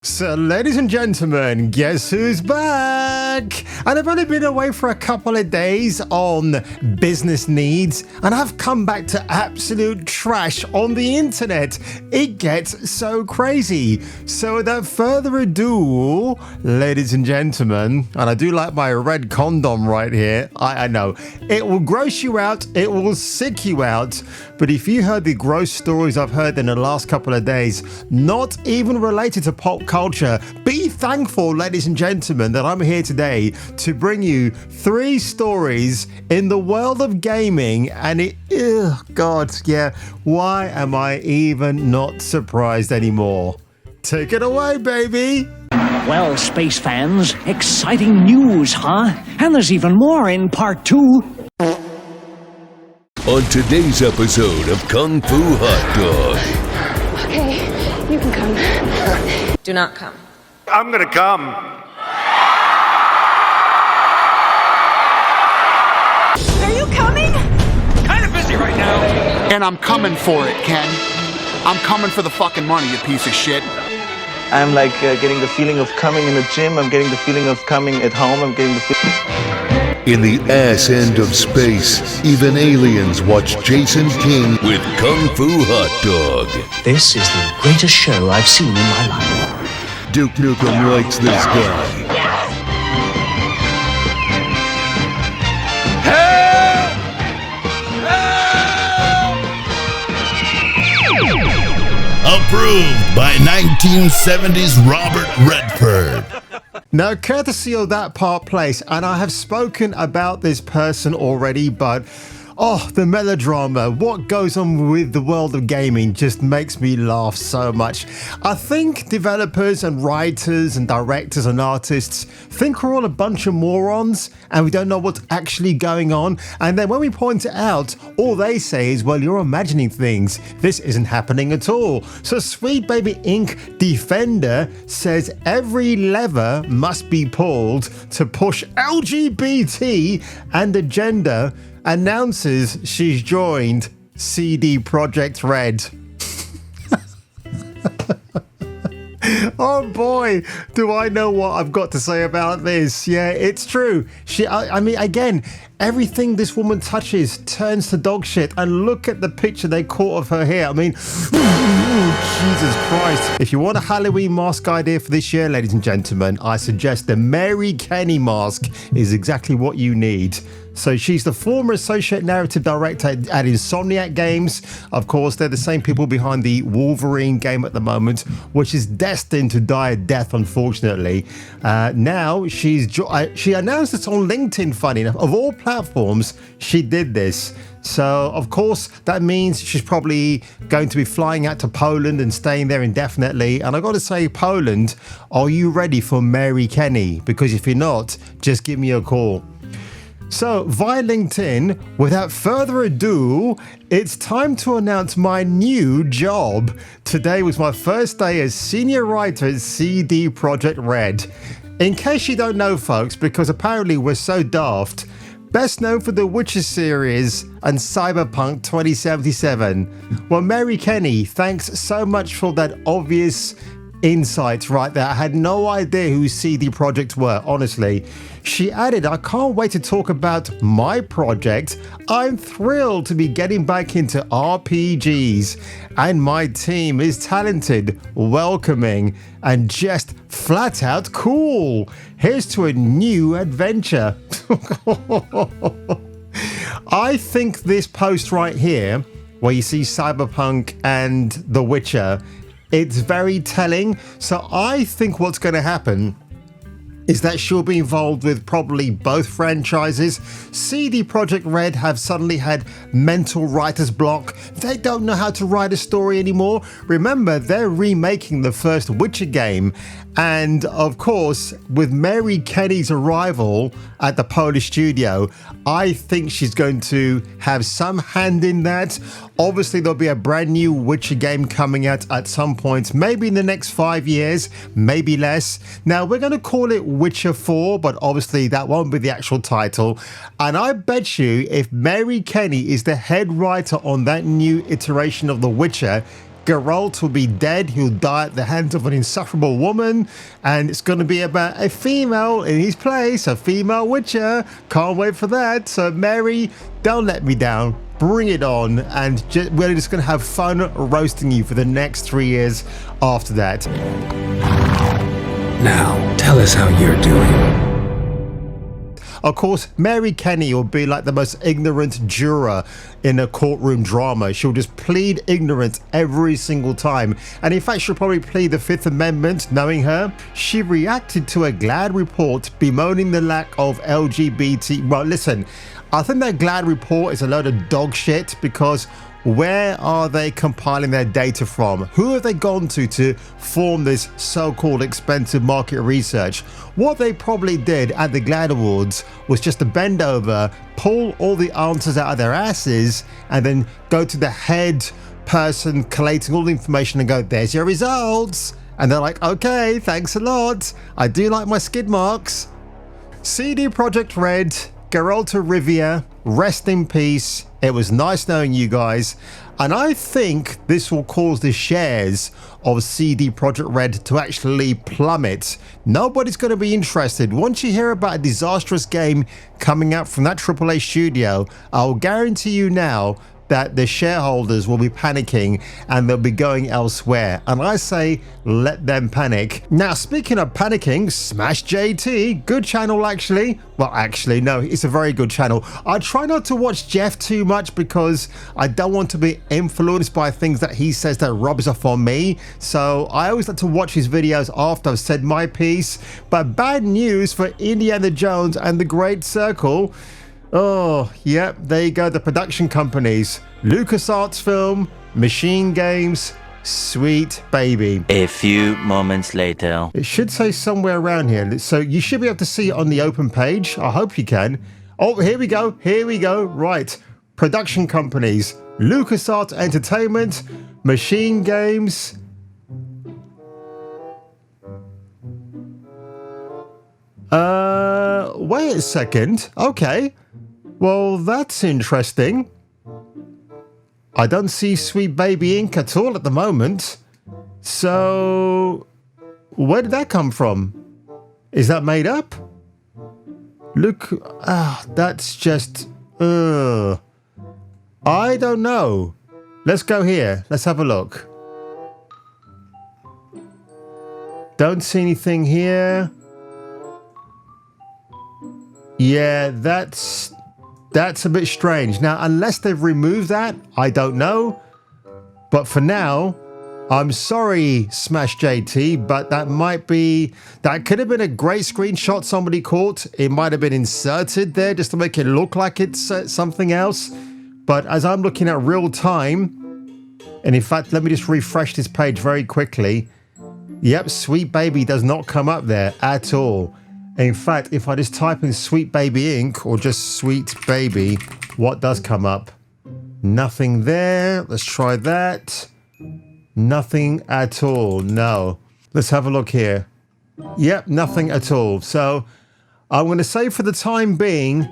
So, ladies and gentlemen, guess who's back? And I've only been away for a couple of days on business needs, and I've come back to absolute trash on the internet. It gets so crazy. So, without further ado, ladies and gentlemen, and I do like my red condom right here. I know it will gross you out, it will sick you out. But if you heard the gross stories I've heard in the last couple of days, not even related to pop culture, be thankful, ladies and gentlemen, that I'm here today to bring you 3 stories in the world of gaming. And God, yeah, why am I even not surprised anymore? Take it away, baby. Well, space fans, exciting news, huh? And there's even more in part 2. On today's episode of Kung Fu Hot Dog. Okay, you can come. Do not come. I'm gonna come. Are you coming? Kind of busy right now. And I'm coming for it, Ken. I'm coming for the fucking money, you piece of shit. I'm like getting the feeling of coming in the gym. I'm getting the feeling of coming at home. I'm getting the feeling... In the ass end of space, even aliens watch Jason King with Kung Fu Hot Dog. This is the greatest show I've seen in my life. Duke Nukem likes this guy. Approved by 1970s Robert Redford. Now, courtesy of that part place, and I have spoken about this person already, but the melodrama, what goes on with the world of gaming just makes me laugh so much. I think developers and writers and directors and artists think we're all a bunch of morons and we don't know what's actually going on. And then when we point it out, all they say is, well, you're imagining things. This isn't happening at all. So Sweet Baby Ink Defender says every lever must be pulled to push LGBT and agenda, announces she's joined CD Projekt Red. Oh boy, do I know what I've got to say about this. Yeah, it's true. I mean, again, everything this woman touches turns to dog shit. And look at the picture they caught of her here. I mean, Jesus Christ. If you want a Halloween mask idea for this year, ladies and gentlemen, I suggest the Mary Kenny mask is exactly what you need. So she's the former associate narrative director at Insomniac Games. Of course, they're the same people behind the Wolverine game at the moment, which is destined to die a death, unfortunately. Now, she announced this on LinkedIn, funny enough. Of all platforms, she did this. So, of course, that means she's probably going to be flying out to Poland and staying there indefinitely. And I got to say, Poland, are you ready for Mary Kenny? Because if you're not, just give me a call. So, via LinkedIn, without further ado, it's time to announce my new job. Today was my first day as senior writer at CD Projekt Red. In case you don't know, folks, because apparently we're so daft, best known for the Witcher series and Cyberpunk 2077. Well, Mary Kenny, thanks so much for that obvious insights right there. I had no idea who CD Projekt were, honestly. She added, I can't wait to talk about my project. I'm thrilled to be getting back into RPGs, and my team is talented, welcoming, and just flat out cool. Here's to a new adventure. I think this post right here, where you see Cyberpunk and The Witcher, it's very telling. So I think what's going to happen is that she'll be involved with probably both franchises. CD Projekt Red have suddenly had mental writer's block. They don't know how to write a story anymore. Remember, they're remaking the first Witcher game. And of course, with Mary Kenny's arrival at the Polish studio, I think she's going to have some hand in that. Obviously, there'll be a brand new Witcher game coming out at some point, maybe in the next 5 years, maybe less. Now, we're going to call it Witcher 4, but obviously that won't be the actual title. And I bet you if Mary Kenny is the head writer on that new iteration of The Witcher, Geralt will be dead. He'll die at the hands of an insufferable woman. And it's going to be about a female in his place, a female Witcher. Can't wait for that. So, Mary, don't let me down. Bring it on. And we're just going to have fun roasting you for the next 3 years after that. Now, tell us how you're doing. Of course, Mary Kenny will be like the most ignorant juror in a courtroom drama. She'll just plead ignorance every single time. And in fact, she'll probably plead the Fifth Amendment, knowing her. She reacted to a GLAAD report bemoaning the lack of LGBT. Well, listen, I think that GLAAD report is a load of dog shit because where are they compiling their data from? Who have they gone to form this so-called expensive market research? What they probably did at the GLAAD Awards was just to bend over, pull all the answers out of their asses, and then go to the head person collating all the information and go, there's your results. And they're like, okay, thanks a lot. I do like my skid marks. CD Projekt Red, Geralt of Rivia, rest in peace. It was nice knowing you guys. And I think this will cause the shares of CD Projekt Red to actually plummet. Nobody's going to be interested. Once you hear about a disastrous game coming out from that AAA studio, I'll guarantee you now that the shareholders will be panicking and they'll be going elsewhere. And I say, let them panic. Now, speaking of panicking, Smash JT, good channel actually. Well, actually, no, it's a very good channel. I try not to watch Jeff too much because I don't want to be influenced by things that he says that rubs off on me. So I always like to watch his videos after I've said my piece. But bad news for Indiana Jones and the Great Circle. Oh, yep, there you go, the production companies. LucasArts Film, Machine Games, Sweet Baby. A few moments later. It should say somewhere around here, so you should be able to see it on the open page. I hope you can. Oh, here we go, right. Production companies, LucasArts Entertainment, Machine Games. Wait a second, okay. Well, that's interesting. I don't see Sweet Baby Inc. at all at the moment. So, where did that come from? Is that made up? Look, that's just... I don't know. Let's go here. Let's have a look. Don't see anything here. Yeah, that's a bit strange. Now, unless they've removed that, I don't know. But for now, I'm sorry, Smash JT, but that could have been a great screenshot somebody caught. It might have been inserted there just to make it look like it's something else. But as I'm looking at real time, and in fact, let me just refresh this page very quickly. Yep, Sweet Baby does not come up there at all. In fact, if I just type in Sweet Baby Inc. or just Sweet Baby, what does come up? Nothing there. Let's try that. Nothing at all. No. Let's have a look here. Yep, nothing at all. So I'm going to say for the time being,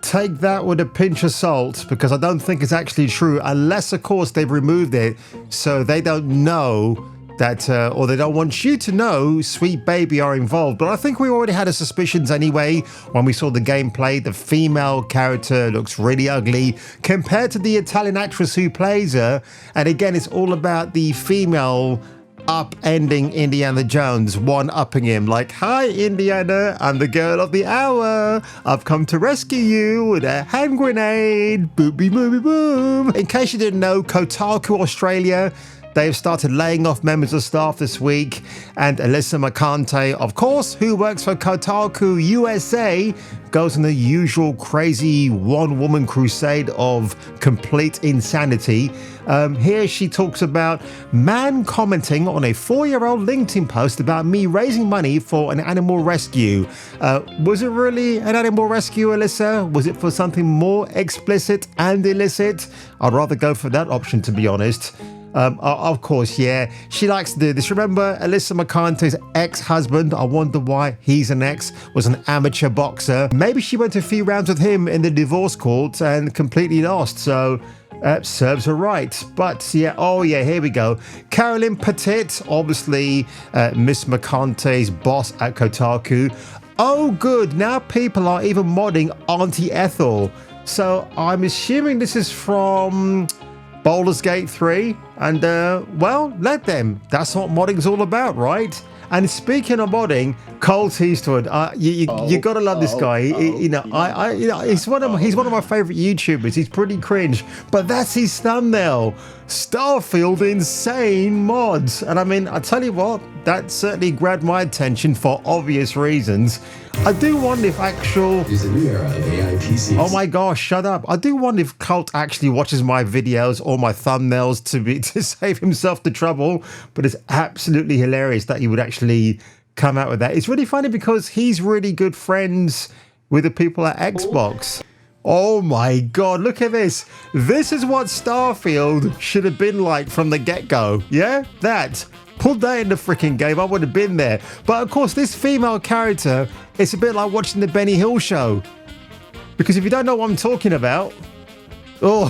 take that with a pinch of salt because I don't think it's actually true unless, of course, they've removed it so they don't know that, or they don't want you to know Sweet Baby are involved. But I think we already had our suspicions anyway when we saw the gameplay. The female character looks really ugly compared to the Italian actress who plays her. And again, it's all about the female upending Indiana Jones, one-upping him like, hi Indiana, I'm the girl of the hour. I've come to rescue you with a hand grenade. Boopy boopy boom. In case you didn't know, Kotaku Australia, they've started laying off members of staff this week, and Alyssa McCante, of course, who works for Kotaku USA, goes on the usual crazy one-woman crusade of complete insanity. Here she talks about man commenting on a 4-year-old LinkedIn post about me raising money for an animal rescue. Was it really an animal rescue, Alyssa? Was it for something more explicit and illicit? I'd rather go for that option, to be honest. Of course, yeah, she likes to do this. Remember, Alyssa McCante's ex-husband, I wonder why he's an ex, was an amateur boxer. Maybe she went a few rounds with him in the divorce court and completely lost. So Serves her right. But yeah, oh yeah, here we go. Carolyn Petit, obviously Miss McConaughey's boss at Kotaku. Oh good, now people are even modding Auntie Ethel. So I'm assuming this is from Baldur's Gate 3. And well, let them. That's what modding's all about, right? And speaking of modding, Karl Eastwood, you gotta love this guy. He's one of my favorite YouTubers. He's pretty cringe, but that's his thumbnail. Starfield insane mods, and I mean, I tell you what, that certainly grabbed my attention for obvious reasons. I do wonder if actual. There's a new era of AI PCs. Oh my gosh, shut up! I do wonder if Cult actually watches my videos or my thumbnails to save himself the trouble. But it's absolutely hilarious that he would actually come out with that. It's really funny because he's really good friends with the people at Xbox. Oh my god, look at this. This is what Starfield should have been like from the get-go. Yeah, that. Put that in the freaking game, I would have been there. But of course, this female character, it's a bit like watching the Benny Hill show. Because if you don't know what I'm talking about... Oh...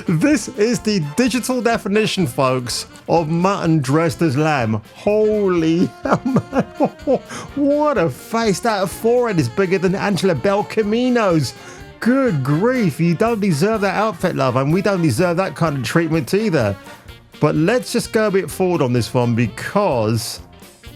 This is the digital definition, folks, of mutton dressed as lamb. Holy hell, man. What a face. That forehead is bigger than Angela Belcamino's. Good grief, you don't deserve that outfit, love, and we don't deserve that kind of treatment either. But let's just go a bit forward on this one because,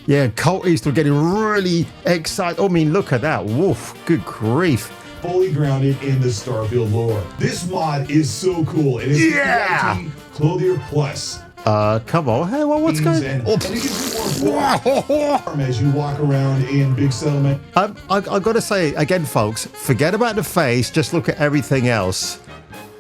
yeah, Karl Eastwood getting really excited. I mean, look at that. Woof, good grief. Fully grounded in the Starfield lore. This mod is so cool. It is Yeah! Clothier Plus. Come on. Hey, well, what's going on? And it gives you more as you walk around in Big Settlement. I've got to say, again, folks, forget about the face, just look at everything else.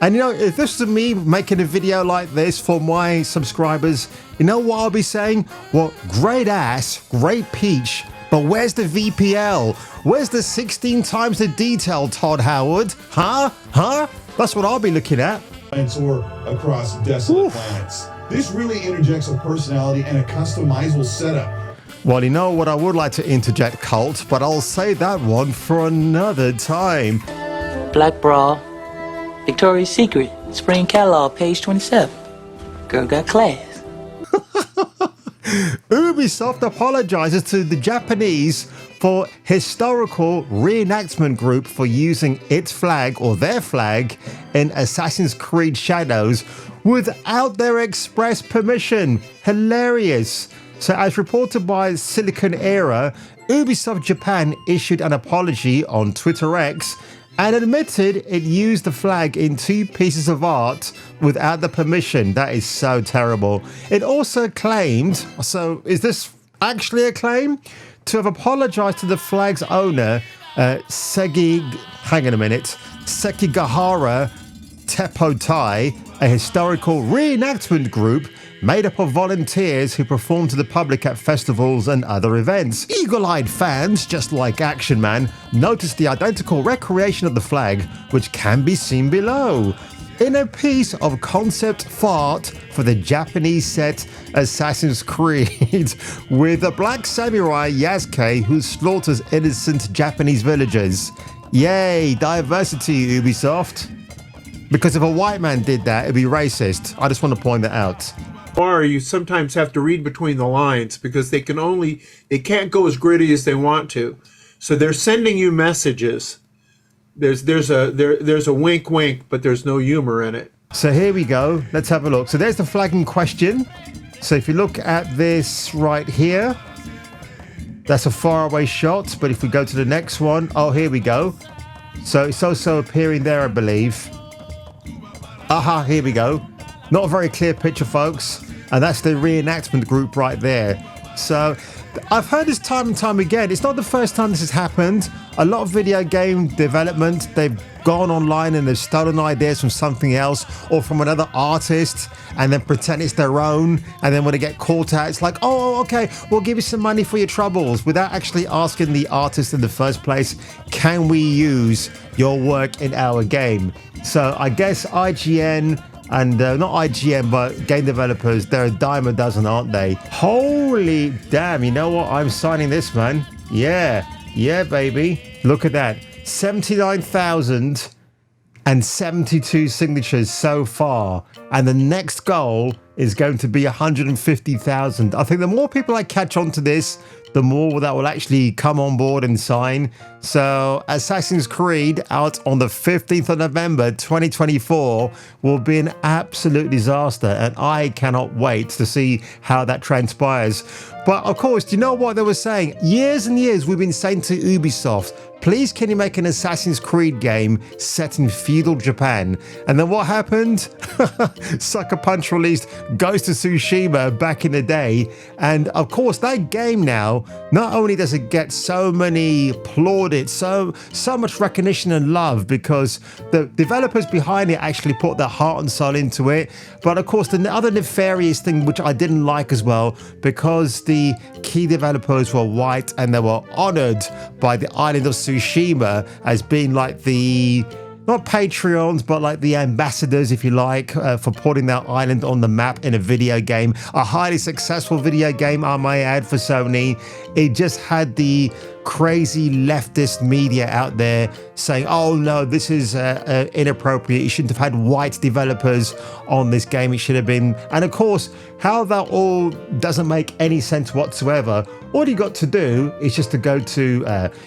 And, you know, if this was me making a video like this for my subscribers, you know what I'll be saying? Well, great ass, great peach, but where's the VPL? Where's the 16 times the detail, Todd Howard? Huh? That's what I'll be looking at. Or across desolate planets. This really interjects a personality and a customizable setup. Well, you know what I would like to interject, Cult, but I'll save that one for another time. Black Bra, Victoria's Secret, Spring Catalog, page 27. Girl got class. Ubisoft apologizes to the Japanese for historical reenactment group for using its flag or their flag in Assassin's Creed Shadows without their express permission. Hilarious. So as reported by Silicon Era, Ubisoft Japan issued an apology on Twitter X and admitted it used the flag in 2 pieces of art without the permission. That is so terrible. It also claimed, so is this actually a claim? To have apologized to the flag's owner, Sekigahara Tepotai, a historical reenactment group made up of volunteers who perform to the public at festivals and other events. Eagle-eyed fans, just like Action Man, noticed the identical recreation of the flag, which can be seen below. In a piece of concept art for the Japanese set Assassin's Creed, with a black samurai Yasuke who slaughters innocent Japanese villagers. Yay, diversity, Ubisoft. Because if a white man did that, it'd be racist. I just want to point that out. Or you sometimes have to read between the lines because they can't go as gritty as they want to. So they're sending you messages. There's a wink wink, but there's no humor in it. So here we go. Let's have a look. So there's the flag in question. So if you look at this right here, that's a faraway shot. But if we go to the next one, oh, here we go. So it's also appearing there, I believe. Aha, here we go. Not a very clear picture, folks. And that's the reenactment group right there. So I've heard this time and time again. It's not the first time this has happened. A lot of video game development, they've gone online and they've stolen ideas from something else or from another artist and then pretend it's their own. And then when they get caught out, it's like, oh, okay, we'll give you some money for your troubles, without actually asking the artist in the first place, can we use your work in our game? So I guess IGN and not IGN, but game developers, they're a dime a dozen, aren't they? Holy damn, you know what? I'm signing this, man. Yeah, baby. Look at that. 79,072 signatures so far, and the next goal is going to be 150,000. I think the more people I catch on to this, the more that will actually come on board and sign. So Assassin's Creed out on the 15th of November 2024 will be an absolute disaster, and I cannot wait to see how that transpires. But of course, do you know what they were saying? Years and years we've been saying to Ubisoft, please can you make an Assassin's Creed game set in feudal Japan? And then what happened? Sucker Punch released Ghost of Tsushima back in the day. And of course, that game now, not only does it get so many plaudits, so much recognition and love because the developers behind it actually put their heart and soul into it. But of course, the other nefarious thing, which I didn't like as well, because the key developers were white and they were honored by the island of Tsushima as being like the, not Patreons, but like the ambassadors, if you like, for putting that island on the map in a video game. A highly successful video game, I may add, for Sony. It just had the crazy leftist media out there saying, oh no, this is inappropriate. You shouldn't have had white developers on this game. It should have been. And of course, how that all doesn't make any sense whatsoever. All you got to do is just to go to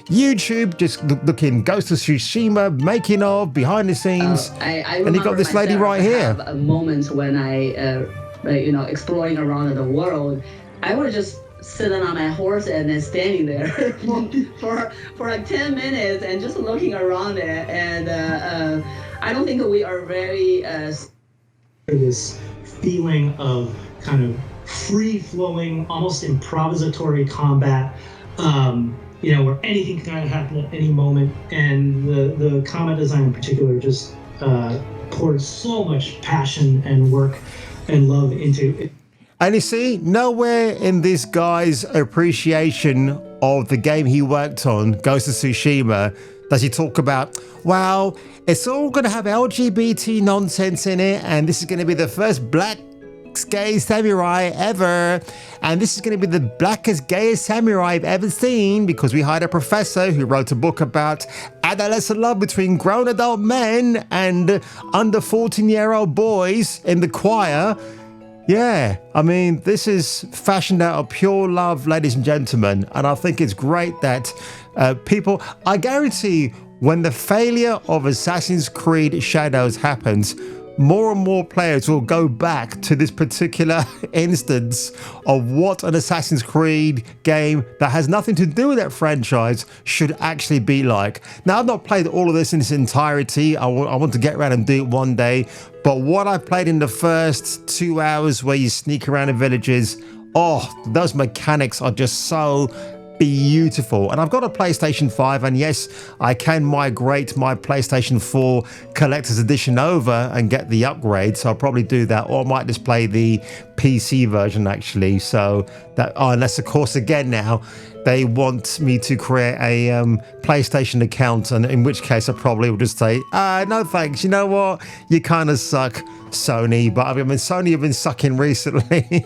YouTube, just look in Ghost of Tsushima, making of, behind the scenes, and you got this lady right here. Moments when I, exploring around the world, I would just sitting on my horse and then standing there for like 10 minutes and just looking around it. And I don't think we are very... this feeling of kind of free-flowing, almost improvisatory combat, where anything can kind of happen at any moment. And the combat design in particular just poured so much passion and work and love into it. And you see, nowhere in this guy's appreciation of the game he worked on, Ghost of Tsushima, does he talk about, well, it's all going to have LGBT nonsense in it, and this is going to be the first black gay samurai ever, and this is going to be the blackest, gayest samurai I've ever seen, because we hired a professor who wrote a book about adolescent love between grown adult men and under 14-year-old boys in the choir. Yeah, I mean, this is fashioned out of pure love, ladies and gentlemen. And I think it's great that people, I guarantee when the failure of Assassin's Creed Shadows happens, more and more players will go back to this particular instance of what an Assassin's Creed game that has nothing to do with that franchise should actually be like. Now, I've not played all of this in its entirety. I want to get around and do it one day. But what I played in the first 2 hours where you sneak around in villages, oh, those mechanics are just so beautiful. And I've got a PlayStation 5, and yes, I can migrate my PlayStation 4 collector's edition over and get the upgrade, so I'll probably do that, or I might just play the PC version actually. So that, unless of course again now they want me to create a PlayStation account, and in which case I probably will just say, no thanks, you know what, you kind of suck, Sony. But I mean, Sony have been sucking recently.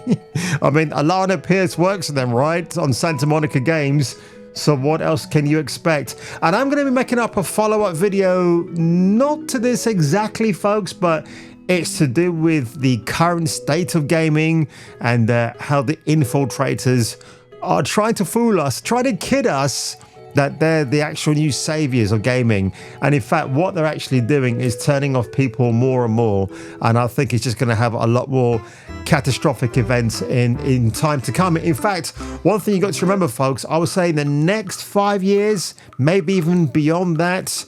I mean, Alana Pierce works for them, right, on Santa Monica Games, so what else can you expect? And I'm going to be making up a follow-up video, not to this exactly, folks, but it's to do with the current state of gaming and how the infiltrators are trying to fool us, trying to kid us that they're the actual new saviors of gaming. And in fact, what they're actually doing is turning off people more and more. And I think it's just going to have a lot more catastrophic events in time to come. In fact, one thing you got to remember, folks, I would say in the next 5 years, maybe even beyond that,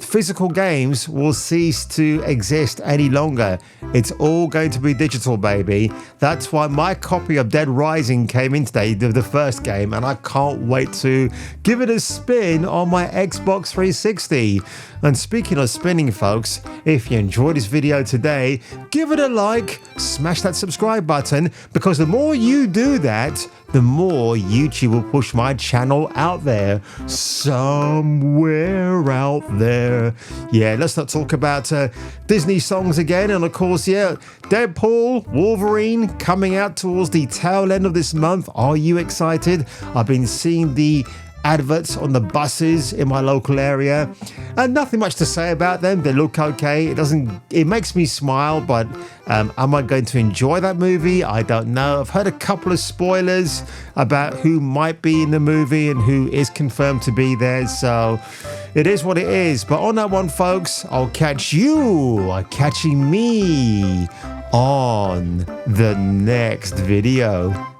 physical games will cease to exist any longer. It's all going to be digital, baby. That's why my copy of Dead Rising came in today, the first game, and I can't wait to give it a spin on my Xbox 360. And speaking of spinning, folks, if you enjoyed this video today, give it a like, smash that subscribe button, because the more you do that, the more YouTube will push my channel out there, somewhere out there. Yeah, let's not talk about Disney songs again. And of course, yeah, Deadpool, Wolverine coming out towards the tail end of this month. Are you excited? I've been seeing the adverts on the buses in my local area, and nothing much to say about them. They look okay. It makes me smile, but am I going to enjoy that movie? I don't know. I've heard a couple of spoilers about who might be in the movie and who is confirmed to be there, so it is what it is. But on that one, folks, I'll catch you catching me on the next video.